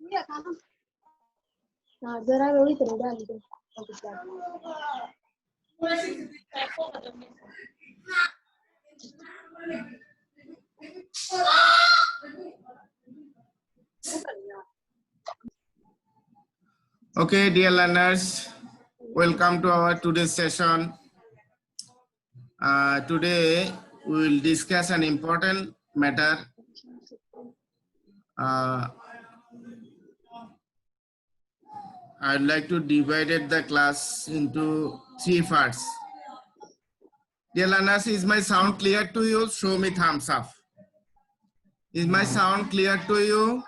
Okay, dear learners, welcome to our today's session. Today we will discuss an important matter. I'd like to divide the class into 3 parts. Dear learners, is my sound clear to you? Show me thumbs up. Is my sound clear to you?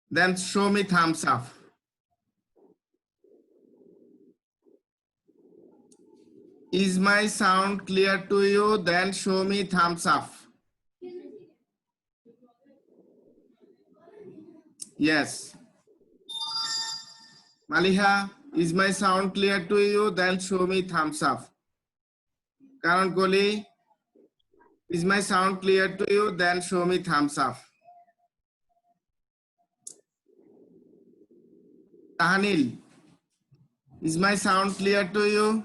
Then show me thumbs up. Is my sound clear to you? Then show me thumbs up. Yes. Maliha, is my sound clear to you? Then show me thumbs up. Karan Koli, is my sound clear to you? Then show me thumbs up. Tahanil, is my sound clear to you?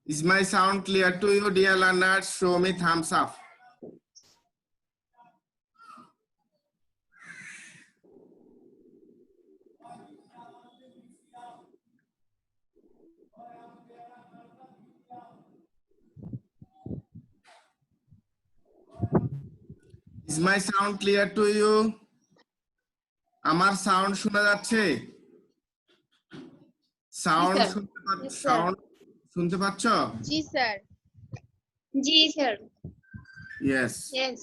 Is my sound clear to you, dear learners? Show me thumbs up. Is my sound clear to you? আমার sound শোনা যাচ্ছে? Sound শুনতে পাচ্ছ? জি sir. জি sir. Yes. Yes.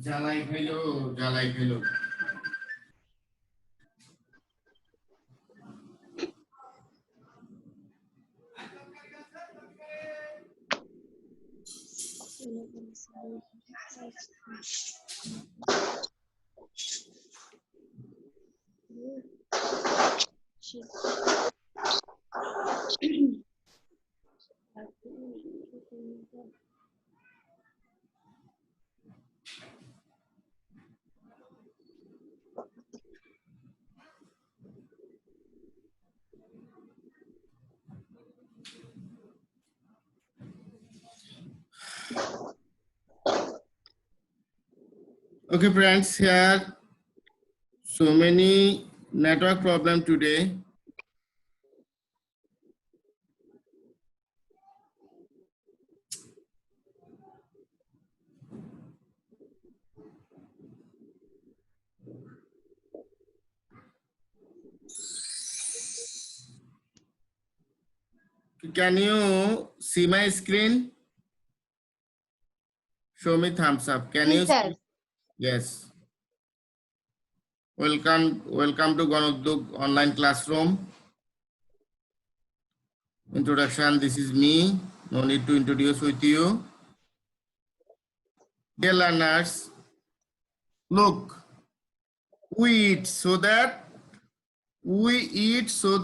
জ্বালাই খেলো, জ্বালাই খেলো। Okay, friends, here so many network problem today. Can you see my screen? Show me thumbs up. Can you sir. see? Yes. Welcome to Ganodug online classroom. Introduction, this is me. No need to introduce with you. Dear learners, look, we eat so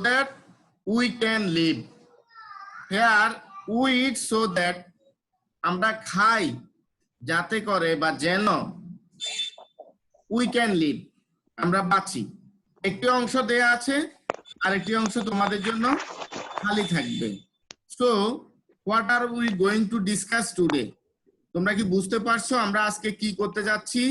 that we can live. Here, we eat so that আমরা খাই যাতে করে বা যেন we can live, আমরা বাঁচি। একটি অংশ দেয়া আছে আর একটি অংশ তোমাদের জন্য খালি থাকবে। So, what are we going to discuss today? তোমরা কি বুঝতে পারছো আমরা আজকে কি করতে যাচ্ছি?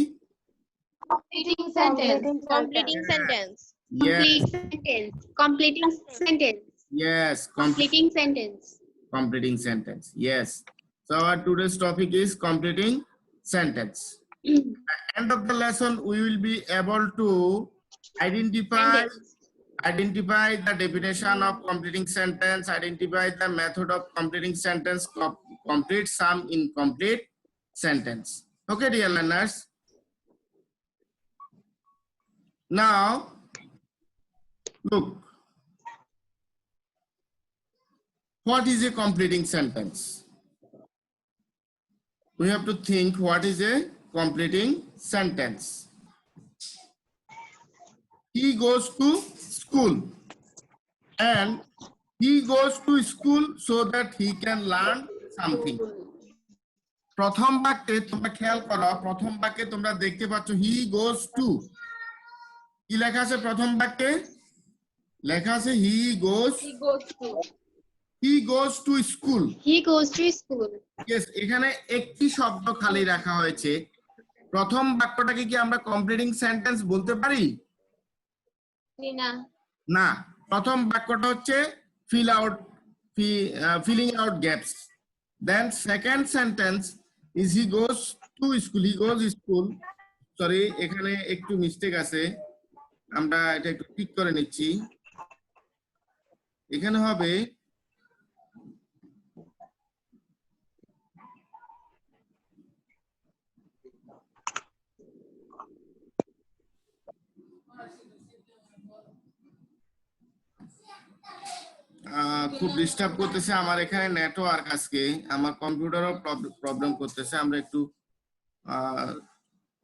Completing sentence. Completing sentence. Complete sentence. Completing sentence. Yes, Completing sentence. completing sentence. Yes. So our today's topic is completing sentence. End of the lesson, we will be able to identify the definition of completing sentence, identify the method of completing sentence, complete some incomplete sentence. Okay, dear learners. Now, look, what is a completing sentence? We have to think what is a completing sentence. He goes to school, and he goes to school so that he can learn something. প্রথম বাক্যে তোমরা খেয়াল করো, প্রথম বাক্যে তোমরা দেখতে পাচ্ছ হি গোস টু, কি লেখা আছে প্রথম বাক্যে? লেখা আছে he goes to school. He goes to school. Yes, এখানে একটি শব্দ খালি রাখা হয়েছে। প্রথম বাক্যটাকে কি আমরা কমপ্লিটিং সেন্টেন্স বলতে পারি? না, প্রথম বাক্যটা হচ্ছে filling out gaps. Then second sentence is he goes to school. He goes school. Sorry, এখানে একটু মিস্টেক আছে, আমরা এটা একটু ঠিক করে নিচ্ছি। এখানে হবে খুব ডিস্টার্ব করতেছে আমার এখানে নেটওয়ার্ক, আজকে আমার কম্পিউটারও প্রবলেম করতেছে। আমরা একটু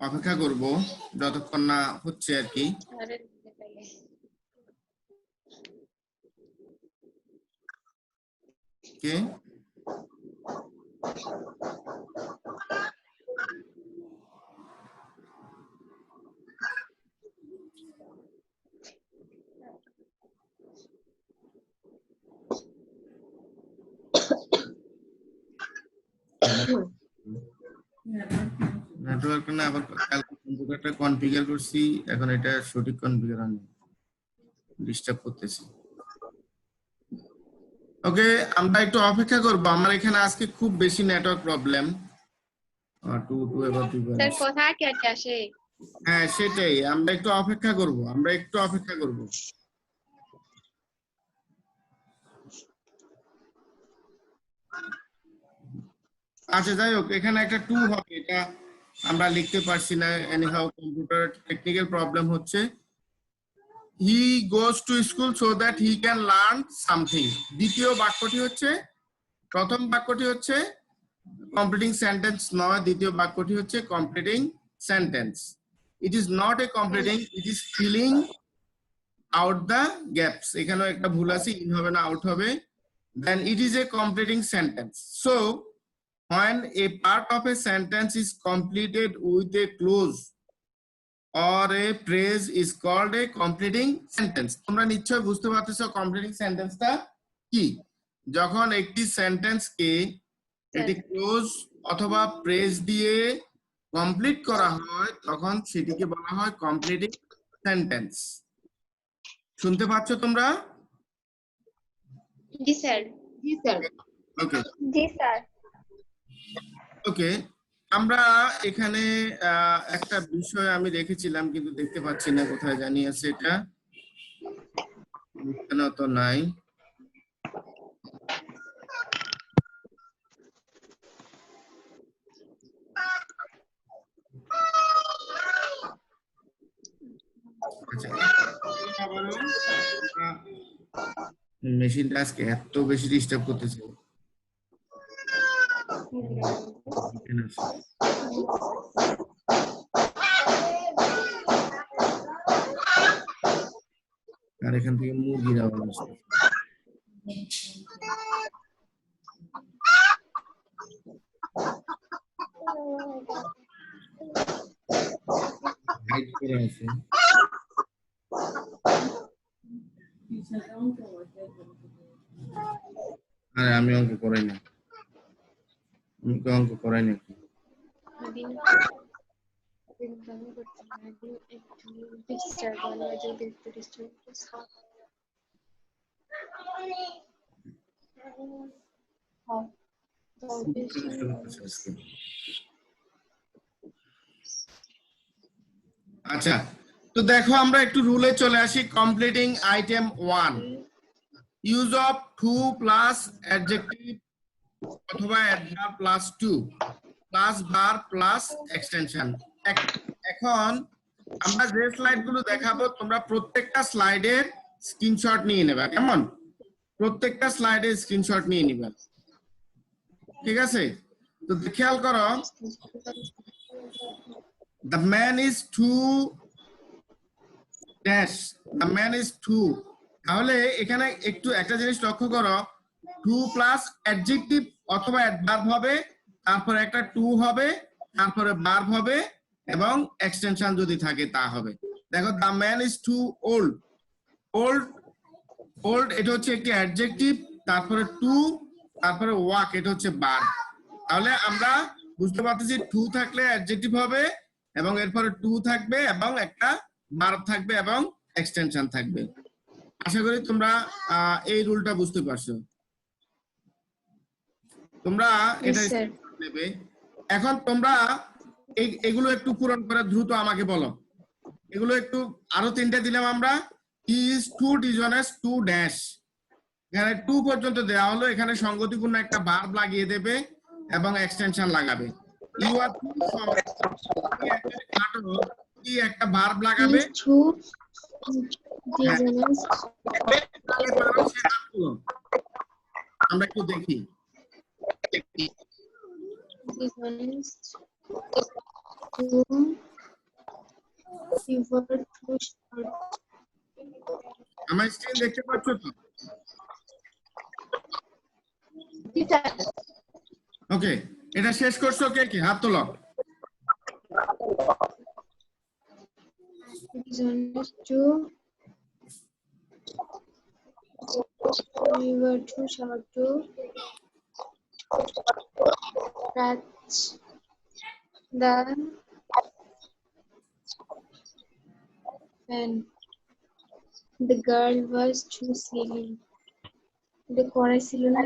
অপেক্ষা করব যতক্ষণ না হচ্ছে আর কি। কে নেটওয়ার্ক না, আবার কম্পিউটারটা কনফিগার করছি, এখন এটা সঠিক কনফিগার হয়নি, ডিস্টার্ব করতেছি। ওকে, আমরা একটু অপেক্ষা করব, আমার এখানে আজকে খুব বেশি নেটওয়ার্ক প্রবলেম। কথা কেটে আসে। হ্যাঁ সেটাই, আমরা একটু অপেক্ষা করব, আচ্ছা যাই হোক, এখানে একটা 2 হবে, এটা আমরা লিখতে পারছি না, এনিহাউ কম্পিউটার টেকনিক্যাল প্রবলেম হচ্ছে। He goes to school so that he can learn something. দ্বিতীয় বাক্যটি হচ্ছে, প্রথম বাক্যটি হচ্ছে কমপ্লিটিং সেন্টেন্স নয়, দ্বিতীয় বাক্যটি হচ্ছে completing sentence. It is not a completing, it is filling out the gaps. এখানেও একটা ভুল আছে, ইন হবে না আউট হবে। Then it is a completing sentence. So when a part of a sentence is completed with a clause or a phrase is called a completing sentence. তোমরা নিশ্চয়ই বুঝতে পারতেছো কমপ্লিটিং সেন্টেন্সটা কি। যখন একটি সেন্টেন্সকে একটি ক্লোজ অথবা ফ্রেজ দিয়ে কমপ্লিট করা হয় তখন সেটিকে বলা হয় কমপ্লিটিং সেন্টেন্স। শুনতে পাচ্ছ তোমরা? জি স্যার। ওকে, জি স্যার। ওকে, আমরা এখানে একটা বিষয় আমি রেখেছিলাম কিন্তু দেখতে পাচ্ছি না, কোথায় জানি আছে এটা, এখানে তো নাই। মেশিনটা আজকে এত বেশি ডিস্টার্ব করতেছে। আর এখান থেকে মুরগির আওয়াজ আসছে। আরে আমি অঙ্ক করাই না, অঙ্ক করাই না। আচ্ছা, তো দেখো আমরা একটু রুলে চলে আসি। Completing item 1, use of to plus adjective অথবা adverb plus to plus verb plus extension. এখন আমরা যে স্লাইডগুলো দেখাবো তোমরা প্রত্যেকটা স্লাইডের স্ক্রিনশট নিয়ে নেবা, কেমন? প্রত্যেকটা স্লাইডের স্ক্রিনশট নিয়ে নিবা, ঠিক আছে? তো খেয়াল করো, the man is too dash, the man is too। তাহলে এখানে একটু একটা জিনিস লক্ষ্য করো, টু প্লাস অ্যাডজেক্টিভ অথবা অ্যাডভার্ব হবে, তারপরে একটা টু হবে, তারপরে ভার্ব হবে এবং এক্সটেনশন যদি থাকে তা হবে। দেখো, the man is too old, old, old এটা হচ্ছে একটি অ্যাডজেক্টিভ, তারপরে টু, তারপরে ওয়াক এটা হচ্ছে ভার্ব। তাহলে আমরা বুঝতে পারতেছি টু থাকলে অ্যাডজেক্টিভ হবে এবং এরপরে টু থাকবে এবং একটা ভার্ব থাকবে এবং এক্সটেনশন থাকবে। আশা করি তোমরা এই রুলটা বুঝতে পারছো। তোমরা এটা নেবে। এখন তোমরা এগুলো একটু পূরণ করে দ্রুত আমাকে বলো। এগুলো একটু আরো তিনটা দিলাম আমরা। He is too dishonest to dash, এখানে টু পর্যন্ত দেওয়া হলো, এখানে সঙ্গতিপূর্ণ একটা ভার্ব লাগিয়ে দেবে এবং এক্সটেনশন লাগাবে। ইউ আর টু শর্ট, কি একটা ভার্ব লাগাবে, আমরা একটু দেখি। আমার স্ক্রিন দেখতে পাচ্ছ তো? ওকে, এটা শেষ করছো কে কে? হাত তোলো। We were too short to catch the fan. The girl was too silly. The chorus ছিল না,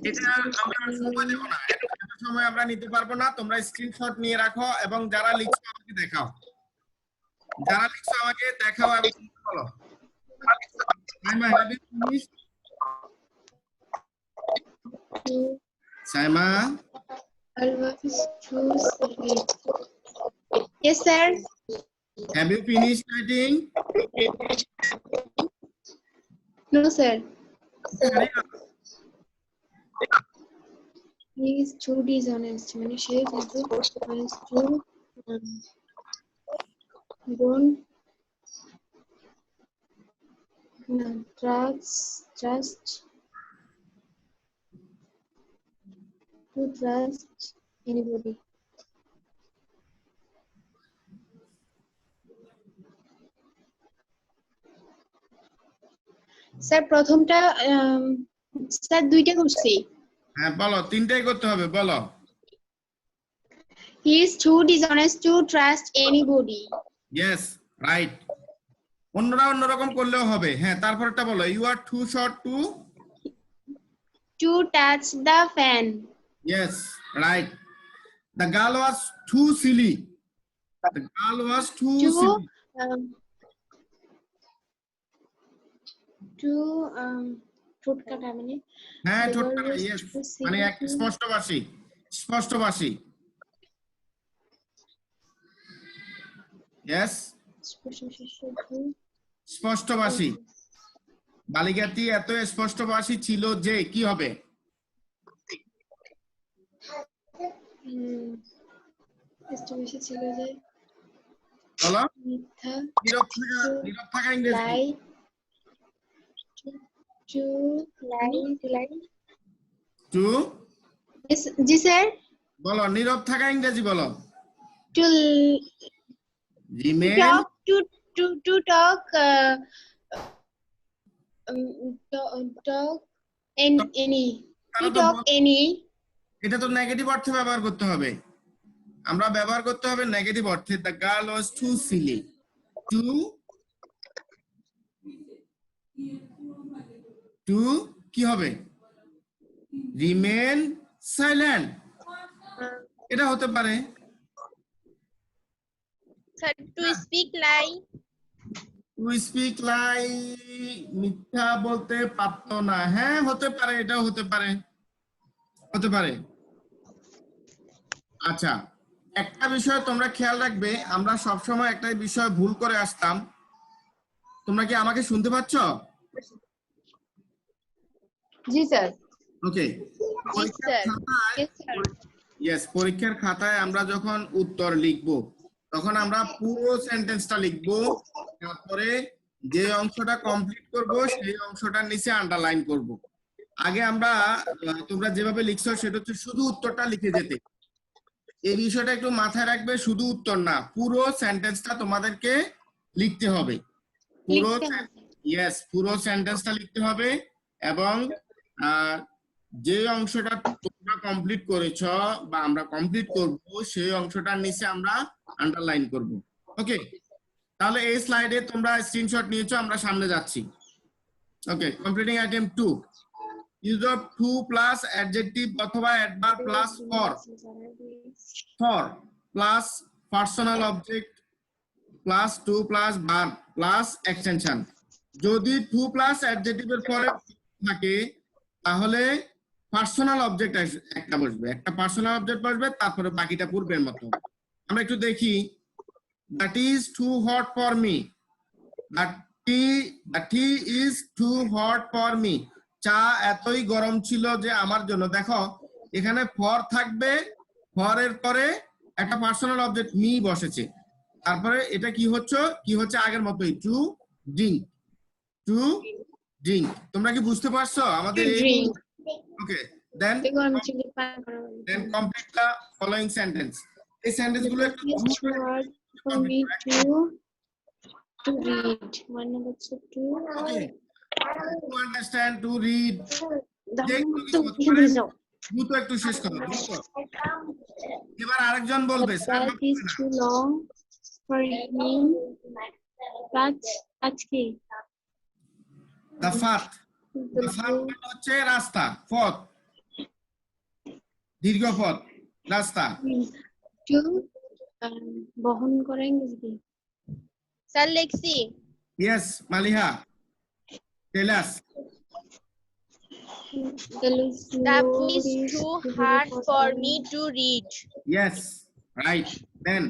এটা আমরা সময় দেব না, এত সময় আমরা নিতে পারবো না। তোমরা স্ক্রিনশট নিয়ে রাখো এবং যারা লিখছো আমাকে দেখাও, যারা লিখছো আমাকে দেখাও এবং বলো। Saima, have you finished? Saima, girl was too silly. Yes, sir. have you finished writing? No, sir. Hurry up. He is too dishonest. মানে সে কিন্তু honest to don't trust anybody. Sir প্রথমটা স্যার দুইটা করছি। হ্যাঁ বলো, তিনটাই করতে হবে, বলো। He is too dishonest to trust anybody. Yes, right. অন্যরা অন্যরকম করলেও হবে। হ্যাঁ, তারপরটা বলো। You are too short to touch the fan. Yes, right. The girl was too silly. The girl was too silly. ঠোঁট কাটা মানে হ্যাঁ, ঠোঁট কাটা। Yes, মানে এক স্পষ্টভাষী, স্পষ্টভাষী। Yes, স্পষ্টভাষী। বালিকাটি এত স্পষ্টভাষী ছিল যে কি হবে? স্পষ্টভাষী ছিল যে বলো। মিথ্যা। নীরব থাকা ইংরেজি। To Yes, G sir. বলো, নীরব থাকা ইংরেজি বলো। To remain, to talk any এটা তো নেগেটিভ অর্থে ব্যবহার করতে হবে। আমরা ব্যবহার করতে হবে নেগেটিভ অর্থে। The girl was too silly to to কি হবে রিমেন সাইলেন্ট এটা হতে পারে Sir, to speak lie. To speak lie মিথ্যা বলতে পারতো না হ্যাঁ হতে পারে এটাও হতে পারে আচ্ছা একটা বিষয় তোমরা খেয়াল রাখবে আমরা সবসময় একটা বিষয় ভুল করে আসতাম তোমরা কি আমাকে শুনতে পাচ্ছ জি sir okay Yes, sir. Yes, sir. Yes পরীক্ষার খাতায় আমরা যখন উত্তর লিখব তখন আমরা পুরো সেন্টেন্সটা লিখব তারপরে যে অংশটা কমপ্লিট করব সেই অংশটার নিচে আন্ডারলাইন করব আগে আমরা তোমরা যেভাবে লিখছো সেটা হচ্ছে শুধু উত্তরটা লিখে যেতে এই বিষয়টা একটু মাথায় রাখবে শুধু উত্তর না পুরো সেন্টেন্সটা তোমাদেরকে লিখতে হবে পুরো লিখতে হবে। ইয়েস পুরো সেন্টেন্সটা লিখতে হবে এবং যে অংশটা তোমরা কমপ্লিট করেছ বা আমরা কমপ্লিট করব সেই অংশটার নিচে আমরা আন্ডারলাইন করব ওকে তাহলে এই স্লাইডে তোমরা স্ক্রিনশট নিয়েছো আমরা সামনে যাচ্ছি okay completing item 2 use of to plus adjective অথবা adverb plus for plus personal object plus to plus verb plus extension যদি টু প্লাস অ্যাডজেক্টিভের পরে থাকে তাহলে পার্সোনাল অবজেক্ট একটা বসবে একটা পার্সোনাল অবজেক্ট বসবে তারপরে বাকিটা পূর্বের মতো আমরা একটু দেখি that is too hot for me that tea is too hot for me চা এতই গরম ছিল যে আমার জন্য দেখো এখানে ফর থাকবে ফর এর পরে একটা পার্সোনাল অবজেক্ট মি বসেছে তারপরে এটা কি হচ্ছে আগের মতোই টু ড্রিঙ্ক তোমরা কি বুঝতে পারছো আমাদের Drink. ওকে দেন গরম চিনি পান করা কমপ্লিট দা ফলোইং সেন্টেন্স এই সেন্টেন্স গুলো একটু It's দ্রুত too hard for me to read. One number two. okay to understand to read দ্রুত একটু শেষ করো দ্রুত এবার আরেকজন বলবে sir That is too long for me. আজকে দা ফাথ হচ্ছে রাস্তা পথ দীর্ঘ পথ রাস্তা to বহন করা ইংরেজি Sir, Lexi. yes Maliha tell us That is too hard for me to read. yes right then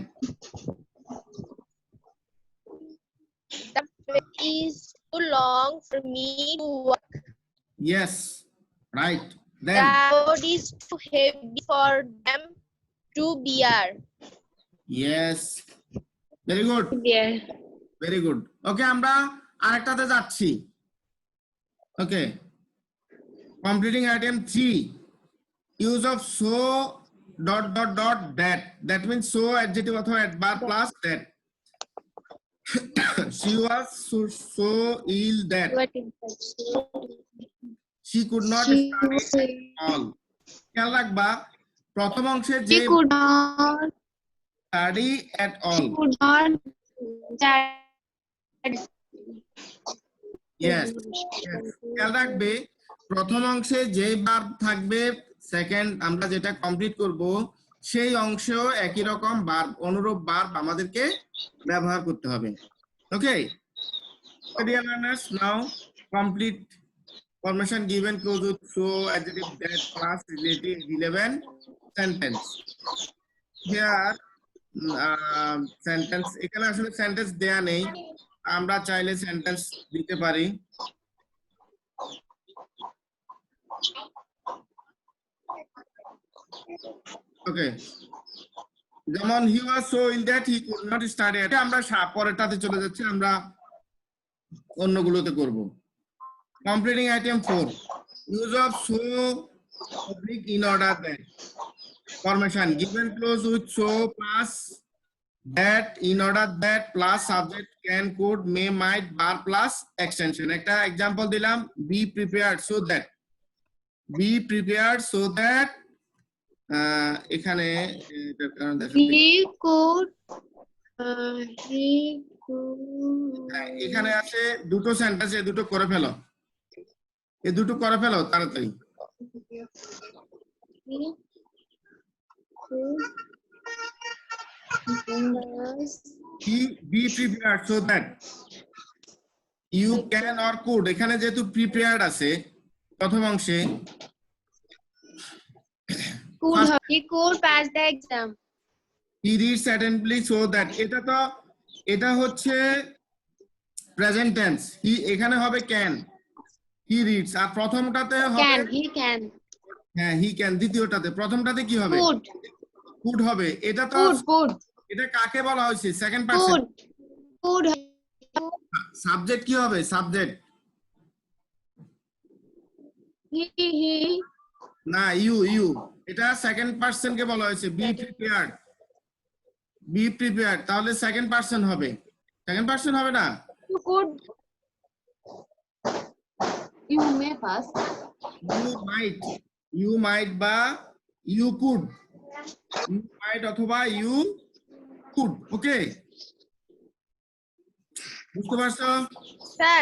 The paper is too long for me to work. yes right The then road is too heavy for them to bear. yes very good very good okay আমরা আরেকটাতে যাচ্ছি okay completing item 3 use of so ... that means so adjective অথবা adverb plus that she was so ill that she could not study at all খেয়াল রাখবা প্রথম অংশে যে study at all yes খেয়াল রাখবে প্রথম অংশে যে ভার্ব থাকবে সেকেন্ড আমরা যেটা কমপ্লিট করব সেই অংশেও একই রকম ভার্ব অনুরূপ ভার্ব আমাদেরকে ব্যবহার করতে হবে ওকে dear learners now complete formation given close with so adjective that plus relative relevant sentence here sentence এখানে আসলে সেন্টেন্স দেয়া নেই আমরা চাইলে সেন্টেন্স দিতে পারি ওকে যেমন he was so ill that he could not study আমরা পরেরটাতে চলে যাচ্ছি আমরা অন্যগুলোতে করব completing item 4 use of so oblique in order that formation given clause with so plus that in order that plus subject can could may might bar plus extension একটা example দিলাম be prepared so that এখানে এখানে আছে দুটো sentence দুটো করে ফেলো এই দুটো করে ফেলো তাড়াতাড়ি। Be prepared so that you can or could, এখানে যেহেতু prepared আছে প্রথম অংশে, He could pass the exam. he reads attentively so that, এটা হচ্ছে প্রেজেন্ট টেন্স, হি এখানে হবে ক্যান, হি রিডস, আর প্রথমটাতে হবে He can. হ্যাঁ হি ক্যান, দ্বিতীয়টাতে, প্রথমটাতে কি হবে Could. কুড হবে। এটা তো Could. এটা কাকে বলা হয়েছে সেকেন্ড পারসন, Could. সাবজেক্ট কি হবে সাবজেক্ট, He. না ইউ, এটা সেকেন্ড পারসন কে বলা হয়েছে, বি প্রিপেয়ার্ড, তাহলে সেকেন্ড পারসন হবে, সেকেন্ড পারসন হবে না, You could. You may pass. You might বা ইউ কুড, ইউ মাইট অথবা ইউ কুড, ওকে বুঝতে পারছো? Sir,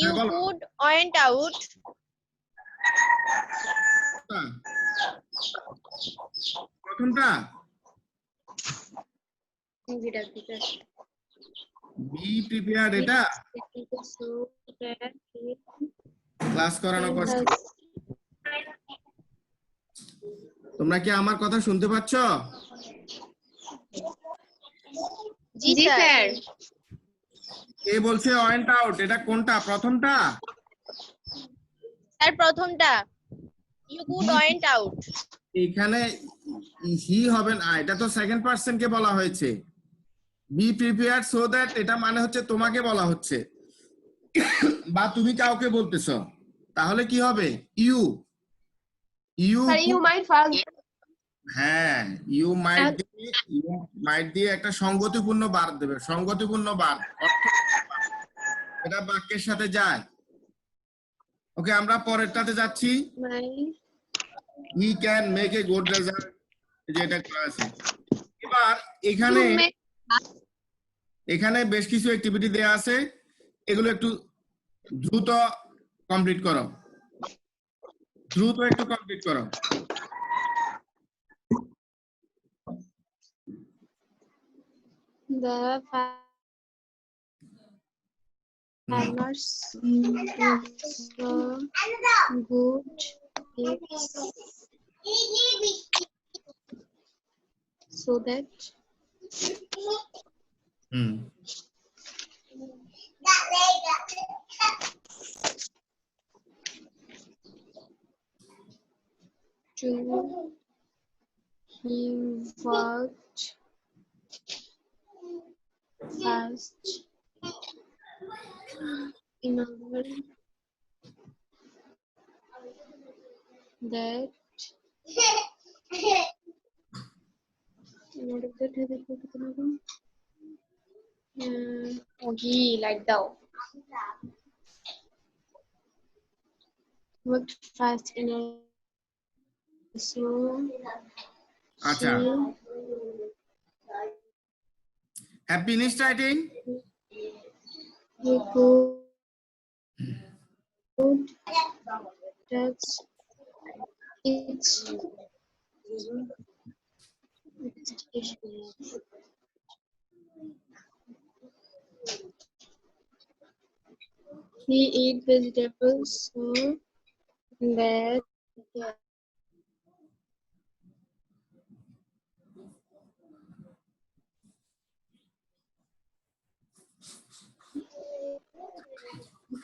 you বলো। could went out. প্রথমটা বি প্রিপেয়ার্ড, এটা ক্লাস করানো কষ্ট। তোমরা কি আমার কথা শুনতে পাচ্ছ? জি স্যার। কে বলছে ওয়েন্ট আউট, এটা কোনটা প্রথমটা? স্যার প্রথমটা, you could went out. এখানে হি হবে না, এটা তো সেকেন্ড পারসন কে বলা হয়েছে। বি প্রিপেয়ার্ড সো দ্যাট, এটা মানে হচ্ছে তোমাকে বলা হচ্ছে বা তুমি কাউকে বলতেছো, তাহলে কি হবে ইউ, You might pass. হ্যাঁ ইউ মাইট দিয়ে একটা সঙ্গতিপূর্ণ বার দেবে, সঙ্গতিপূর্ণ বার, এটা বাক্যের সাথে যায়। ওকে আমরা পরেরটাতে যাচ্ছি, he can make a good result, যেটা করা আছে। এবার এখানে বেশ কিছু অ্যাক্টিভিটি দেয়া আছে, এগুলো একটু দ্রুত কমপ্লিট করো, একটু কমপ্লিট করো। The farmers good eggs so that he worked fast in order that he like that worked fast in order so আচ্ছা have finished writing? he could touch its he eat vegetables so that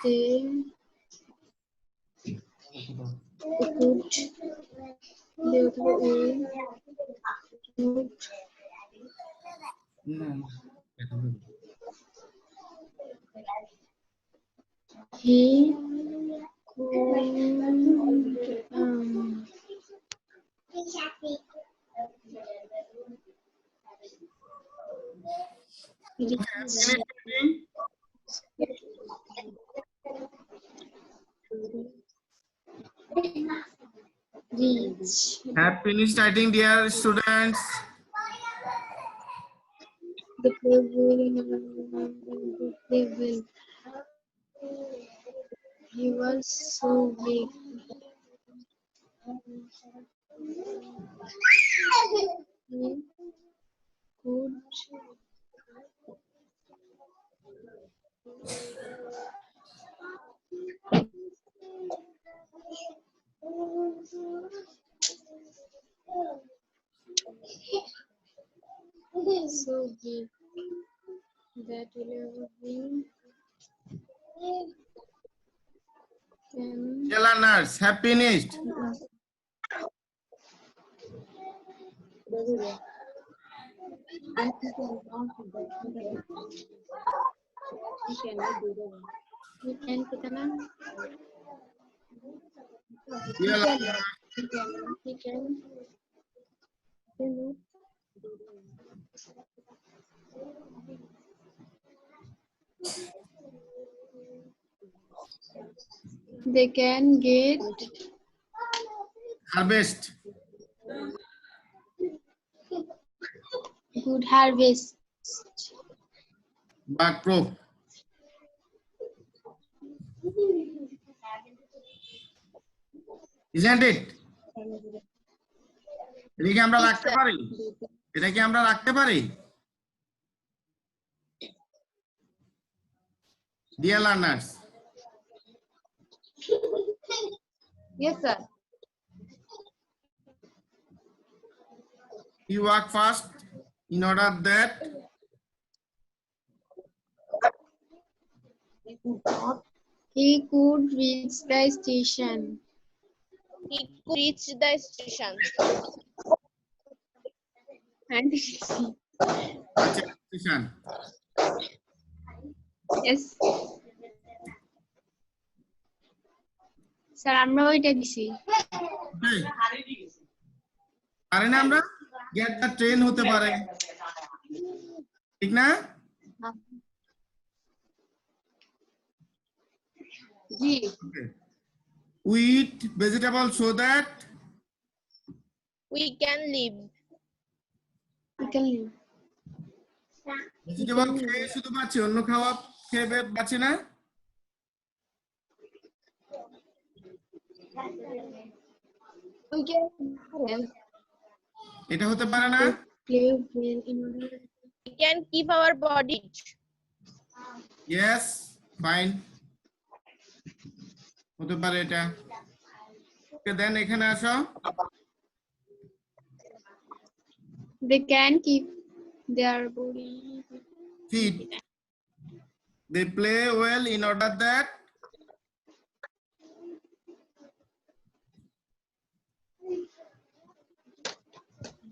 they could live in good he Have finished writing, dear students? the play will He was so big. He could so big that eleven can Dear learners, have finished. weekend kitana Dear learners, he can they can get harvest. good harvest. বা crop. Isn't it? এটা কি আমরা রাখতে পারি? এটা কি আমরা রাখতে পারি? Dear learners, Yes, sir. you work fast in order that He could reach the station. He could reach the station. And station. yes. Sir, আমরা ওইটা দিছি। Okay. পারে না আমরা get the train হতে পারে ঠিক না জি Okay. We eat vegetables so that We can live. vegetable খেয়ে শুধু বাঁচি অন্য খাওয়া খেয়ে বাঁচি না এটা হতে পারে না We can keep our body. yes fine হতে পারে এটা ওকে দেন এখানে আসো They can keep their body fit they play well in order that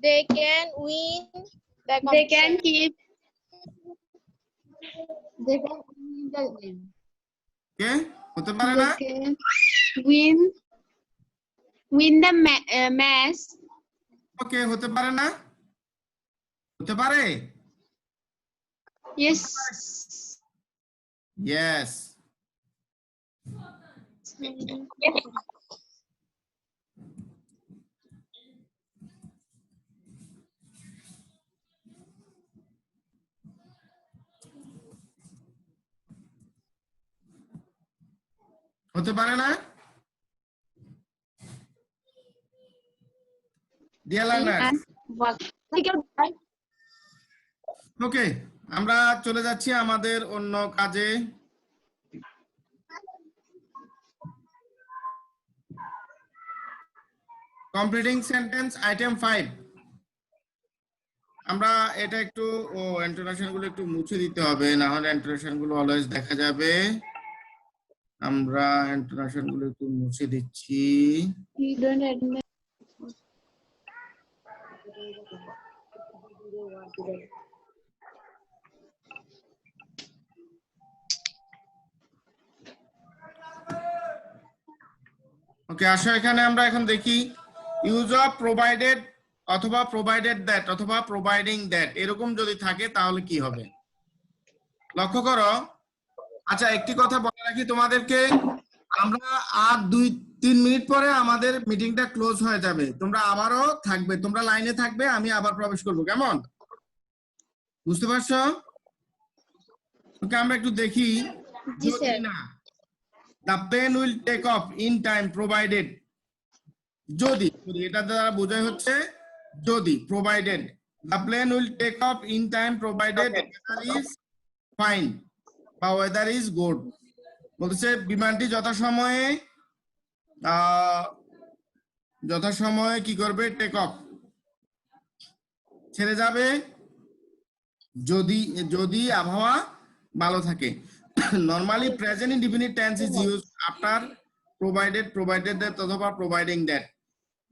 They can win the they competition. can keep they can win the game. কে হতে পারে না They can win the match. ওকে হতে পারে না হতে পারে Yes. yes হতে পারে না Dear learners, ওকে আমরা চলে যাচ্ছি আমাদের অন্য কাজে কমপ্লিটিং সেন্টেন্স আইটেম 5 আমরা এটা একটু ইন্ট্রোডাকশন গুলো একটু মুছে দিতে হবে না হলে ইন্ট্রোডাকশন গুলো অলওয়েজ দেখা যাবে আমরা ইন্ট্রোডাকশন গুলো একটু মুছে দিচ্ছি You don't admit. ওকে আসো এখানে আমরা এখন দেখি ইউজ অফ প্রোভাইডেড অথবা প্রোভাইডেড দ্যাট অথবা প্রোভাইডিং দ্যাট এরকম যদি থাকে তাহলে কি হবে লক্ষ্য করো আচ্ছা একটি কথা বলে রাখি তোমাদেরকে আমরা আর 2-3 মিনিট পরে আমাদের মিটিংটা ক্লোজ হয়ে যাবে তোমরা আবারও থাকবে তোমরা লাইনে থাকবে আমি আবার প্রবেশ করব কেমন বুঝতে পারছো ওকে আমরা একটু দেখি জি যদি স্যার না the plane will take off in time provided যদি এটা দ্বারা বোঝায় হচ্ছে যদি provided the plane will take off in time provided weather is fine বা weather is good বলছে বিমানটি যথাসময়ে কি করবে টেক অফ ছেড়ে যাবে যদি যদি আবহাওয়া ভালো থাকে normally present indefinite tense is used after provided that অথবা providing that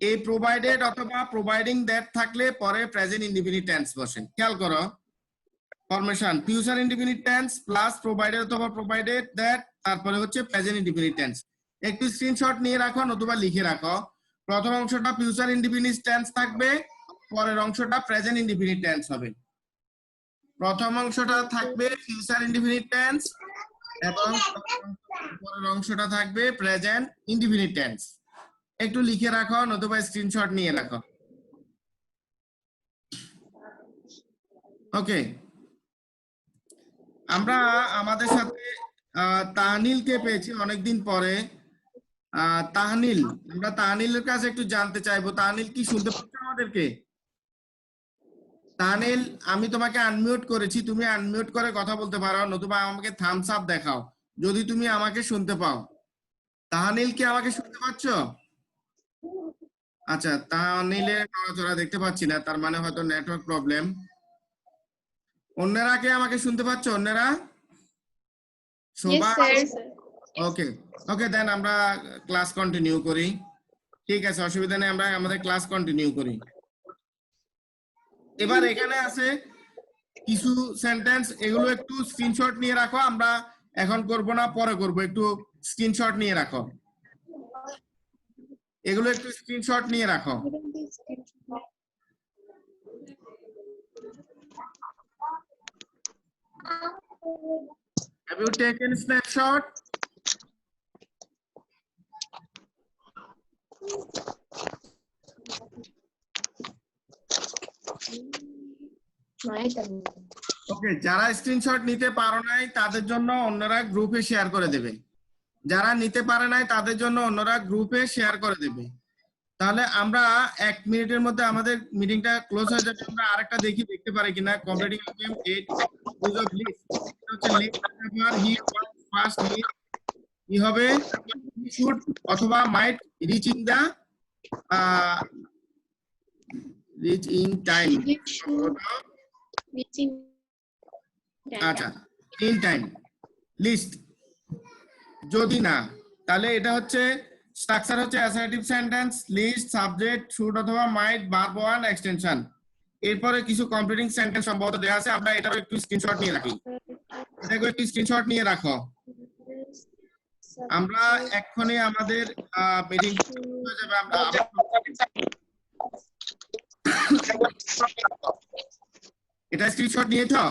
এই provided অথবা providing that থাকলে পরে প্রেজেন্ট ইনডিফিনিট টেন্স বসে খেয়াল করো formation future indefinite tense plus provided অথবা provided that তারপরে হচ্ছে প্রেজেন্ট ইনডিফিনিট টেন্স একটু স্ক্রিনশট নিয়ে রাখো নতুবা লিখে রাখো প্রথম অংশটা ফিউচার ইনডিফিনিট টেন্স থাকবে পরের অংশটা প্রেজেন্ট ইনডিফিনিট টেন্স হবে প্রথম অংশটা থাকবে ফিউচার ইনডিফিনিট টেন্স এবং পরের অংশটা থাকবে প্রেজেন্ট ইনডিফিনিট টেন্স একটু লিখে রাখো নতুবা স্ক্রিনশট নিয়ে রাখো ওকে আমরা আমাদের সাথে তাহনিলকে পেয়েছি অনেকদিন পরে তাহনিল আমরা তাহনিলের কাছে একটু জানতে চাইবো তাহনিল কি শুনতে পাচ্ছ আমাদেরকে তাহনিল আমি তোমাকে আনমিউট করেছি তুমি আনমিউট করে কথা বলতে পারো নতুবা আমাকে থামস আপ দেখাও যদি তুমি আমাকে শুনতে পাও তাহনিল কি আমাকে শুনতে পাচ্ছ আচ্ছা তাহনিলের নড়াচড়া দেখতে পাচ্ছি না তার মানে হয়তো নেটওয়ার্ক প্রবলেম অন্যরা কে আমাকে শুনতে পাচ্ছ অন্যরা শোভা ওকে ওকে দেন আমরা ক্লাস কন্টিনিউ করি ঠিক আছে অসুবিধা নেই আমরা আমাদের ক্লাস কন্টিনিউ করি এবার এখানে আছে কিছু সেন্টেন্স এগুলো একটু স্ক্রিনশট নিয়ে রাখো আমরা এখন করব না পরে করব একটু স্ক্রিনশট নিয়ে রাখো এগুলো একটু স্ক্রিনশট নিয়ে রাখো Have you taken snapshot? ওকে যারা স্ক্রিনশট নিতে পারো নাই তাদের জন্য অন্যরা গ্রুপে শেয়ার করে দেবে যারা নিতে পারে নাই তাদের জন্য অন্যরা গ্রুপে শেয়ার করে দেবে তাহলে আমরা 1 মিনিটের মধ্যে আমাদের মিটিংটা ক্লোজ হয়ে যাবে আমরা আরেকটা দেখতে পারি কিনা completing game 8 use of list হচ্ছে list number he first list কি হবে শুড অথবা might reaching the reach in time আচ্ছা ইন টাইম লিস্ট যদি না তাহলে এটা হচ্ছে স্ট্রাকচার হচ্ছে assertive sentence list subject should অথবা মাইট ভার্ব ওয়ান এক্সটেনশন এরপরে কিছু কমপ্লিটিং সেন্টেন্স সম্ভবত দেয়া আছে আমরা এটা একটু স্ক্রিনশট নিয়ে রাখি এটাকে একটু স্ক্রিনশট নিয়ে রাখো আমরা এক্ষুনি আমাদের মিটিং হয়ে যাবে আমরা এটা স্ক্রিনশট নিয়েছো